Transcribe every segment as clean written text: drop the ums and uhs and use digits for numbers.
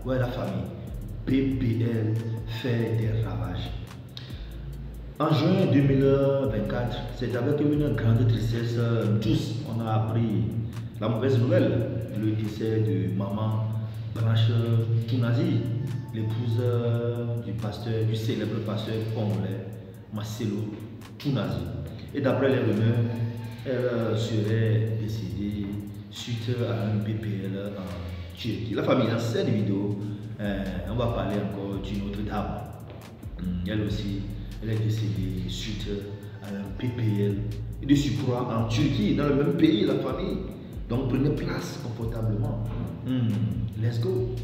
Ouais, la famille. BBL fait des ravages. En juin 2024, c'est avec une grande tristesse, tous, on a appris la mauvaise nouvelle, le décès de maman Blanche Tounazi, l'épouse du célèbre pasteur congolais Marcelo Tounazi. Et d'après les rumeurs, elle serait décédée suite à un BBL en Turquie. La famille, dans cette vidéo, on va parler encore d'une autre dame. Elle aussi, elle est décédée suite à un PPL et de surcroît en Turquie, dans le même pays, la famille. Donc prenez place confortablement. Let's go.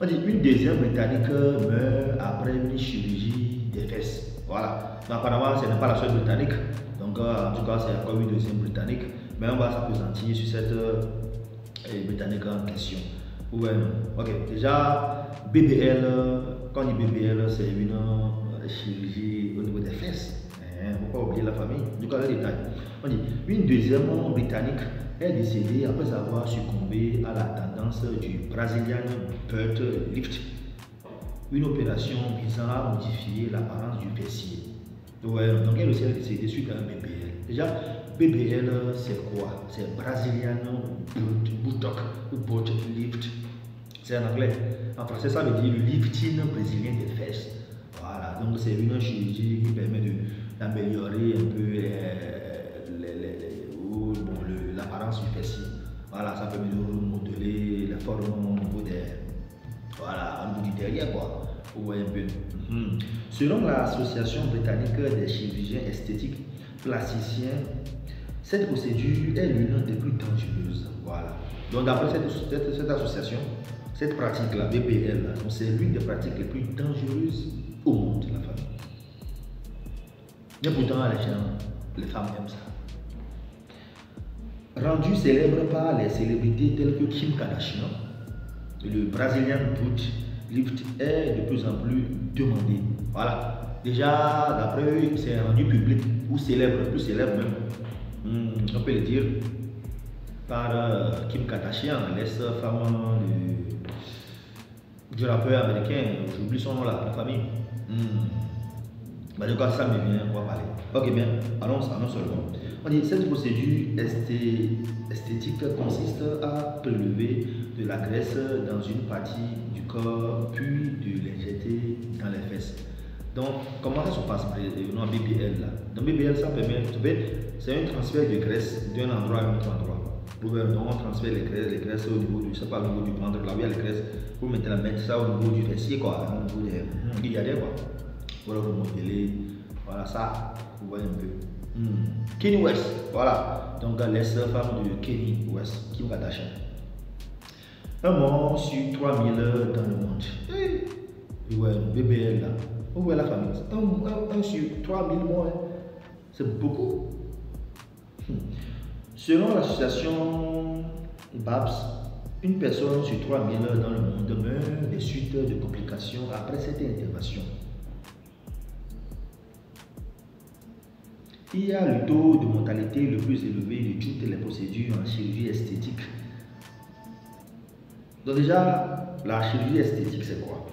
On dit une deuxième Britannique meurt après une chirurgie des fesses. Voilà. Mais apparemment, ce n'est pas la seule Britannique. Donc en tout cas, c'est encore une deuxième Britannique. Mais on va s'appesantir sur cette Britannique en question. Ouais, ok. Déjà, BBL, quand on dit BBL, c'est une chirurgie au niveau des fesses. Il ne faut pas oublier la famille. Du coup, le détail. On dit une deuxième Britannique est décédée après avoir succombé à la tendance du Brazilian butt lift, une opération visant à modifier l'apparence du fessier. Ouais, donc elle aussi est décédée suite à un BBL. Déjà, BBL c'est quoi? C'est Brazilian butt lift. C'est en anglais. En français, ça veut dire le lifting brésilien des fesses. Voilà, donc c'est une chirurgie qui permet d'améliorer un peu l'apparence du fessier. Voilà, ça permet de remodeler la forme au niveau des. Voilà, au niveau du derrière, quoi. Vous voyez un peu. Selon l'association britannique des chirurgiens esthétiques plasticiens, cette procédure est l'une des plus dangereuses. Voilà. Donc, d'après cette association, cette pratique-là, BBL, c'est l'une des pratiques les plus dangereuses au monde, la famille. Mais pourtant, les femmes aiment ça. Rendu célèbre par les célébrités telles que Kim Kardashian, le Brazilian butt lift est de plus en plus demandé. Voilà. Déjà, d'après eux, c'est rendu public ou célèbre, plus célèbre même. On peut le dire par Kim Kardashian, l'ex-femme du rappeur américain. J'oublie son nom là, la famille. Mais de quoi ça me vient, on va parler. Ok, bien, allons seulement. On dit cette procédure esthétique consiste à prélever de la graisse dans une partie du corps, puis de l'injecter dans les fesses. Donc, comment ça se passe dans BBL là? Dans BBL, ça permet, c'est un transfert de graisse d'un endroit à un autre endroit. Donc, on transfère les graisses au niveau du, c'est pas au niveau du ventre, là où il y a les graisses, vous mettez ça au niveau du fessier, quoi, au niveau des derrière, quoi. Voilà, vous modelez, voilà ça, vous voyez un peu. Kanye West, voilà, donc l'ex-femme de Kanye West, Kim Kardashian. Un mort sur 3000 dans le monde. Ouais, BBL là. Vous voyez la famille. Un sur 3000 morts, c'est beaucoup. Selon l'association BAPS, une personne sur 3000 dans le monde meurt des suites de complications après cette intervention. Il y a le taux de mortalité le plus élevé de toutes les procédures en chirurgie esthétique. Donc déjà, la chirurgie esthétique, c'est quoi?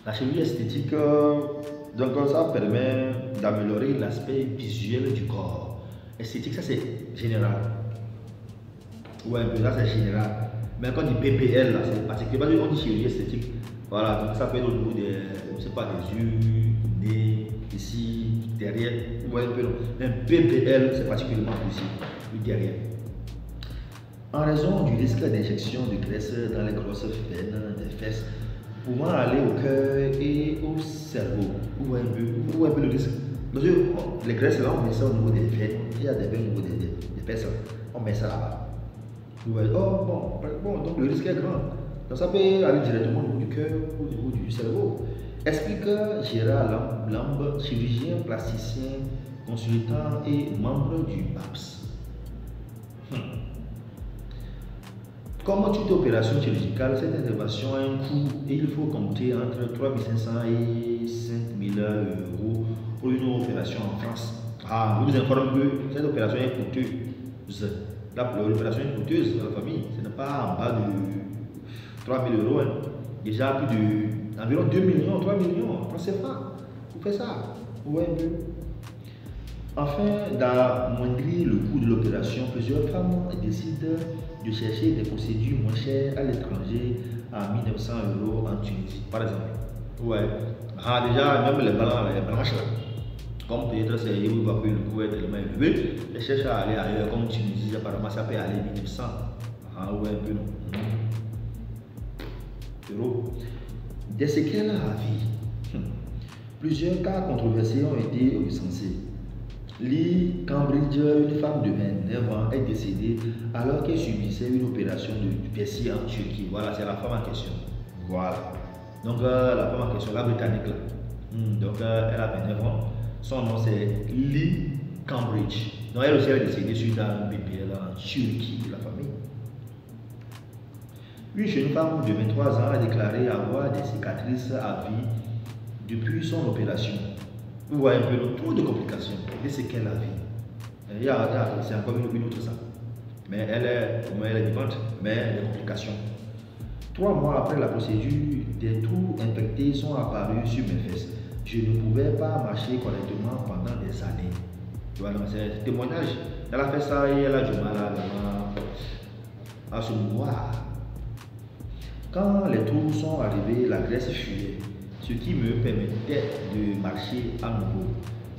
La chirurgie esthétique, donc ça permet d'améliorer l'aspect visuel du corps. Esthétique, ça c'est général. Ouais, là c'est général. Mais quand on dit BBL, là, c'est particulièrement on dit chirurgie esthétique. Voilà, donc ça peut être au niveau des, je sais pas, des yeux, nez, ici, derrière. Vous voyez un peu, un BBL, c'est particulièrement ici, derrière. En raison du risque d'injection de graisse dans les grosses veines des fesses, pouvant aller au cœur et au cerveau. Vous voyez un peu le risque. Parce que les graisses là, on met ça au niveau des veines. Il y a des veines au niveau des fesses, on met ça là-bas. Vous voyez, oh bon, donc le risque est grand. Donc ça peut aller directement au niveau du cœur ou au niveau du cerveau. Explique Gérard Lambe, chirurgien plasticien, consultant et membre du BAPS. Comme toute opération chirurgicale, cette intervention a un coût et il faut compter entre 3500 et 5000 euros pour une opération en France. Je vous informe que cette opération est coûteuse. L'opération est coûteuse dans la famille. Ce n'est pas en bas de 3000 euros. déjà plus de environ 2 millions, 3 millions, pensez pas, vous faites ça, vous voyez un peu. Afin d'amoindrir le coût de l'opération, plusieurs femmes décident de chercher des procédures moins chères à l'étranger à 1900 € en Tunisie, par exemple. Ouais, déjà, même les branches là, comme peut-être c'est où il va que le coût est tellement élevé, elles cherchent à aller ailleurs, comme Tunisie, apparemment ça peut aller 1900. Ouais, un peu non. Euros. Des séquelles à vie. Plusieurs cas controversés ont été recensés. Lee Cambridge, une femme de 29 ans, est décédée alors qu'elle subissait une opération de vessie en Turquie. Voilà, c'est la femme en question. Voilà. Donc, la femme en question, la britannique là. Donc, elle a 29 ans. Son nom c'est Lee Cambridge. Donc, elle aussi elle est décédée suite à un BPL en Turquie de la famille. Une jeune femme de 23 ans a déclaré avoir des cicatrices à vie depuis son opération. Vous voyez un peu trop de complications. Et c'est qu'elle a vie. C'est encore une autre ça. Mais elle est vivante, mais les complications. 3 mois après la procédure, des trous infectés sont apparus sur mes fesses. Je ne pouvais pas marcher correctement pendant des années. Voilà, c'est un témoignage. Elle a fait ça et elle a du mal à se mouvoir. Quand les trous sont arrivés, la graisse fuyait, ce qui me permettait de marcher à nouveau.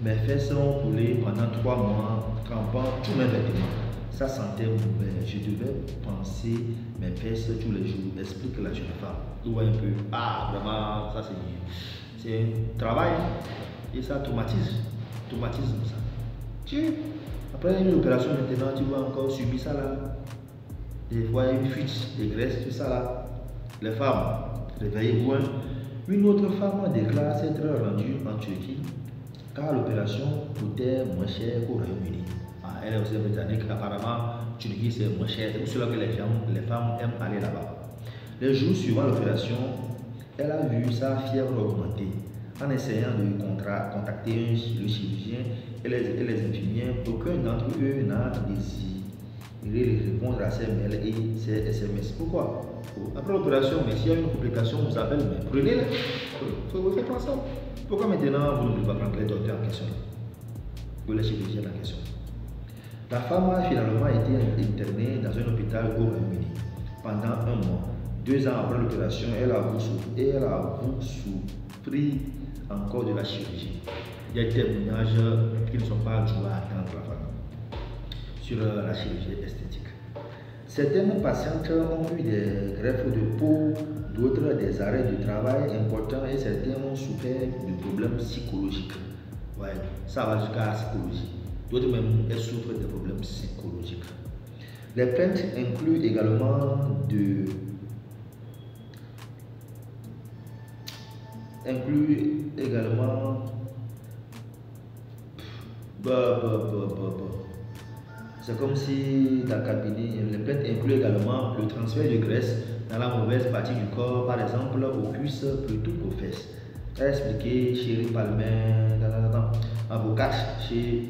Mes fesses ont coulé pendant 3 mois, trempant tous mes vêtements. Ça sentait mauvais. Je devais penser mes fesses tous les jours, explique la jeune femme. Vous voyez un peu. Ah, vraiment, ça c'est un travail. Et ça traumatise. Traumatisme, ça. Après une opération maintenant, tu vas encore subir ça là. Des fois, une fuite de graisse, tout ça là. Les femmes, réveillez-vous. Une autre femme déclare s'être rendue en Turquie car l'opération coûtait moins cher qu'au Royaume-Uni. Elle est aussi britannique, apparemment, Turquie c'est moins cher. C'est pour cela que les femmes aiment aller là-bas. Les jours suivant l'opération, elle a vu sa fièvre augmenter. En essayant de contacter le chirurgien et les infirmières, aucun d'entre eux n'a désiré répondre à ses mails et ses SMS. Pourquoi? Après l'opération, mais s'il y a une complication, vous appelez, mais prenez-les. Vous faites pas ça. Pourquoi maintenant vous ne pouvez pas prendre les docteurs en question? Ou les chirurgiens en question? La femme a finalement été internée dans un hôpital au Royaume-Uni pendant 1 mois. 2 ans après l'opération, elle a souffert encore de la chirurgie. Il y a des témoignages qui ne sont pas joués à attendre la femme sur la chirurgie esthétique. Certaines patientes ont eu des greffes de peau, d'autres des arrêts de travail importants et certaines ont souffert de problèmes psychologiques. Ouais, ça va jusqu'à la psychologie. D'autres même elles souffrent de problèmes psychologiques. Les plaintes incluent également c'est comme si dans le cabinet, les plaintes incluent également le transfert de graisse dans la mauvaise partie du corps, par exemple aux cuisses plutôt qu'aux fesses. Elle a expliqué chez Palmer, avocate chez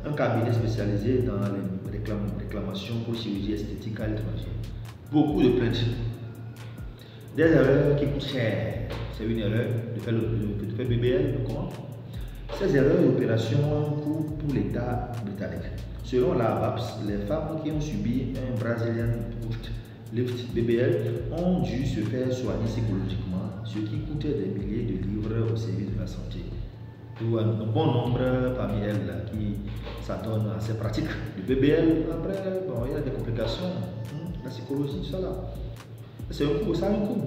un cabinet spécialisé dans les réclamations pour chirurgie esthétique à l'étranger. Beaucoup de plaintes. Des erreurs qui coûtent cher. C'est une erreur de faire BBL, comment? Ces erreurs d'opération ont un coût pour l'État britannique. Selon la BAPS, les femmes qui ont subi un Brazilian Lift BBL ont dû se faire soigner psychologiquement, ce qui coûte des milliers de livres au service de la santé. Un bon nombre parmi elles là, qui s'attendent à ces pratiques de BBL. Après, bon, il y a des complications, la psychologie, tout ça là. C'est un coût, ça a un coût.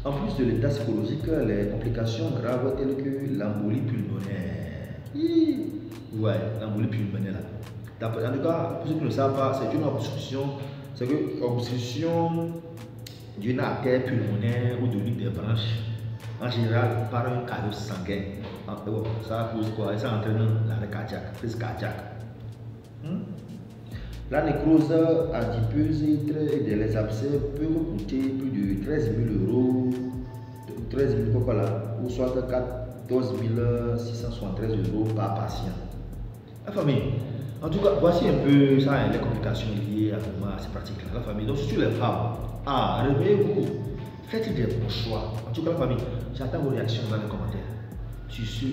En plus de l'état psychologique, les complications graves telles que l'embolie pulmonaire. Ouais, l'embolie pulmonaire là. En tout cas, pour ceux qui ne le savent pas, c'est une obstruction. C'est une obstruction d'une artère pulmonaire ou de l'une des branches, en général par un caillot sanguin. Ça cause quoi? Ça entraîne l'arrêt cardiaque, crise cardiaque. La nécrose adipeuse et les abcès peuvent coûter plus de 13 000 €, 13 000 ou soit 14 673 € par patient. La famille, en tout cas, voici un peu ça, les complications liées à ces pratiques-là. La famille, donc surtout les femmes, réveillez-vous, Faites des bons choix. En tout cas, la famille, j'attends vos réactions dans les commentaires. Sur ce,